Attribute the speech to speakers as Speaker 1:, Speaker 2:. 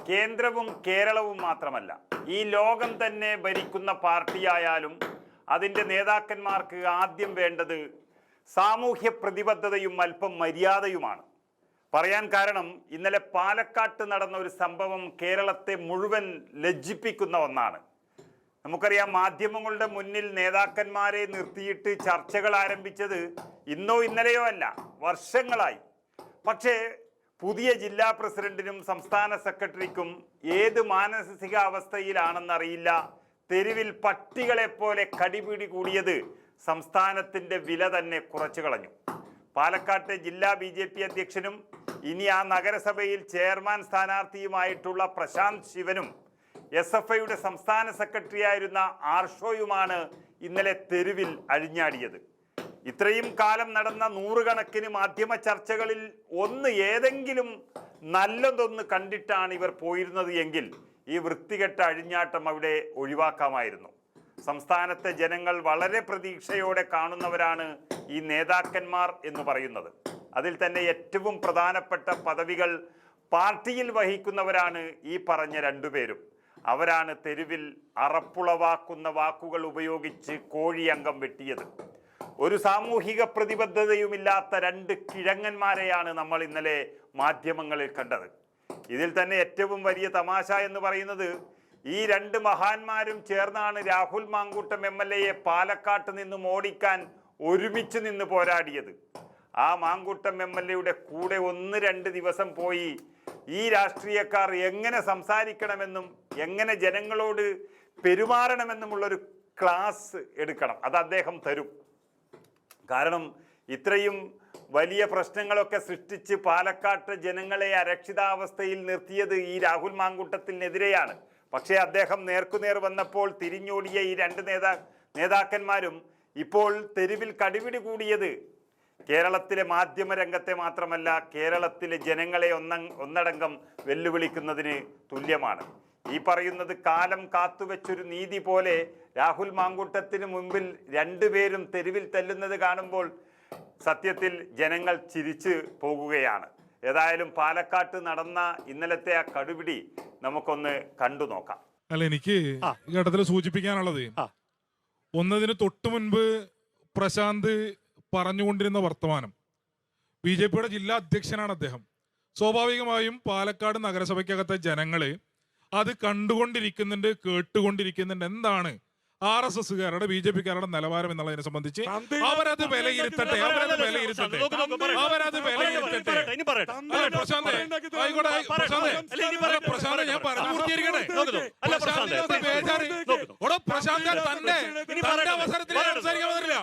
Speaker 1: കേന്ദ്രവും കേരളവും മാത്രമല്ല, ഈ ലോകം തന്നെ ഭരിക്കുന്ന പാർട്ടിയായാലും അതിൻ്റെ നേതാക്കന്മാർക്ക് ആദ്യം വേണ്ടത് സാമൂഹ്യ പ്രതിബദ്ധതയും അല്പം മര്യാദയുമാണ്. പറയാൻ കാരണം, ഇന്നലെ പാലക്കാട്ട് നടന്ന ഒരു സംഭവം കേരളത്തെ മുഴുവൻ ലജ്ജിപ്പിക്കുന്ന ഒന്നാണ്. നമുക്കറിയാം, മാധ്യമങ്ങളുടെ മുന്നിൽ നേതാക്കന്മാരെ നിർത്തിയിട്ട് ചർച്ചകൾ ആരംഭിച്ചത് ഇന്നോ ഇന്നലെയോ അല്ല, വർഷങ്ങളായി. പക്ഷേ പുതിയ ജില്ലാ പ്രസിഡന്റിനും സംസ്ഥാന സെക്രട്ടറിക്കും ഏത് മാനസികാവസ്ഥയിലാണെന്നറിയില്ല, തെരുവിൽ പട്ടികളെപ്പോലെ കടിപിടി കൂടിയത് സംസ്ഥാനത്തിൻ്റെ വില തന്നെ കുറച്ചു കളഞ്ഞു. പാലക്കാട്ടെ ജില്ലാ BJP അധ്യക്ഷനും ഇനി ആ നഗരസഭയിൽ ചെയർമാൻ സ്ഥാനാർത്ഥിയുമായിട്ടുള്ള പ്രശാന്ത് ശിവനും SFIയുടെ സംസ്ഥാന സെക്രട്ടറിയായിരുന്ന ആർഷോയുമാണ് ഇന്നലെ തെരുവിൽ അഴിഞ്ഞാടിയത്. ഇത്രയും കാലം നടന്ന നൂറുകണക്കിന് മാധ്യമ ചർച്ചകളിൽ ഏതെങ്കിലും നല്ലതൊന്ന് കണ്ടിട്ടാണ് ഇവർ പോയിരുന്നത് എങ്കിൽ ഈ വൃത്തികെട്ട അഴിഞ്ഞാട്ടം അവിടെ ഒഴിവാക്കാമായിരുന്നു. സംസ്ഥാനത്തെ ജനങ്ങൾ വളരെ പ്രതീക്ഷയോടെ കാണുന്നവരാണ് ഈ നേതാക്കന്മാർ എന്ന് പറയുന്നത്. അതിൽ തന്നെ ഏറ്റവും പ്രധാനപ്പെട്ട പദവികൾ പാർട്ടിയിൽ വഹിക്കുന്നവരാണ് ഈ പറഞ്ഞ രണ്ടുപേരും. അവരാണ് തെരുവിൽ അറപ്പുളവാക്കുന്ന വാക്കുകൾ ഉപയോഗിച്ച് കോഴിയംഗം വെട്ടിയത്. ഒരു സാമൂഹിക പ്രതിബദ്ധതയുമില്ലാത്ത രണ്ട് കിഴങ്ങന്മാരെയാണ് നമ്മൾ ഇന്നലെ മാധ്യമങ്ങളിൽ കണ്ടത്. ഇതിൽ തന്നെ ഏറ്റവും വലിയ തമാശ എന്ന് പറയുന്നത്, ഈ രണ്ട് മഹാന്മാരും ചേർന്നാണ് രാഹുൽ മാങ്കൂട്ടം MLA പാലക്കാട്ട് നിന്നും ഓടിക്കാൻ ഒരുമിച്ച് നിന്ന് പോരാടിയത്. ആ മാങ്കൂട്ടം MLAയുടെ കൂടെ 1-2 ദിവസം പോയി ഈ രാഷ്ട്രീയക്കാർ എങ്ങനെ സംസാരിക്കണമെന്നും എങ്ങനെ ജനങ്ങളോട് പെരുമാറണമെന്നുമുള്ളൊരു ക്ലാസ് എടുക്കണം. അത് അദ്ദേഹം തരും. കാരണം ഇത്രയും വലിയ പ്രശ്നങ്ങളൊക്കെ സൃഷ്ടിച്ച് പാലക്കാട്ട് ജനങ്ങളെ അരക്ഷിതാവസ്ഥയിൽ നിർത്തിയത് ഈ രാഹുൽ മാങ്കൂട്ടത്തിനെതിരെയാണ്. പക്ഷേ അദ്ദേഹം നേർക്കുനേർ വന്നപ്പോൾ തിരിഞ്ഞോടിയ ഈ രണ്ട് നേതാക്കന്മാരും ഇപ്പോൾ തെരുവിൽ കടിപിടി കൂടിയത് കേരളത്തിലെ മാധ്യമ രംഗത്തെ മാത്രമല്ല, കേരളത്തിലെ ജനങ്ങളെ ഒന്നടങ്കം വെല്ലുവിളിക്കുന്നതിന് തുല്യമാണ്. ഈ പറയുന്നത് കാലം കാത്തുവെച്ചൊരു നീതി പോലെ രാഹുൽ മാങ്കൂട്ടത്തിന് മുമ്പിൽ രണ്ടുപേരും തെരുവിൽ തല്ലുന്നത് കാണുമ്പോൾ സത്യത്തിൽ ജനങ്ങൾ ചിരിച്ചു പോകുകയാണ്. ഏതായാലും പാലക്കാട്ട് നടന്ന ഇന്നലത്തെ ആ കടുപിടി നമുക്കൊന്ന് കണ്ടു നോക്കാം.
Speaker 2: അല്ല, എനിക്ക് ഈ ഘട്ടത്തിൽ സൂചിപ്പിക്കാനുള്ളത്, ഒന്നതിന് തൊട്ടു മുൻപ് പ്രശാന്ത് പറഞ്ഞുകൊണ്ടിരുന്ന വർത്തമാനം, BJPയുടെ ജില്ലാ അധ്യക്ഷനാണ് അദ്ദേഹം. സ്വാഭാവികമായും പാലക്കാട് നഗരസഭയ്ക്കകത്തെ ജനങ്ങള് അത് കണ്ടുകൊണ്ടിരിക്കുന്നുണ്ട്, കേട്ടുകൊണ്ടിരിക്കുന്നുണ്ട്. എന്താണ് RSSകാരുടെ BJPക്കാരുടെ നിലവാരം എന്നുള്ളതിനെ സംബന്ധിച്ച് അവരത് വിലയിരുത്തട്ടെ. പ്രശാന്ത്, ഞാൻ പറഞ്ഞു പൂർത്തീകരിക്കട്ടെ. പ്രശാന്ത് തന്റെ അവസരത്തിൽ സംസാരിക്കാൻ പറ്റില്ല.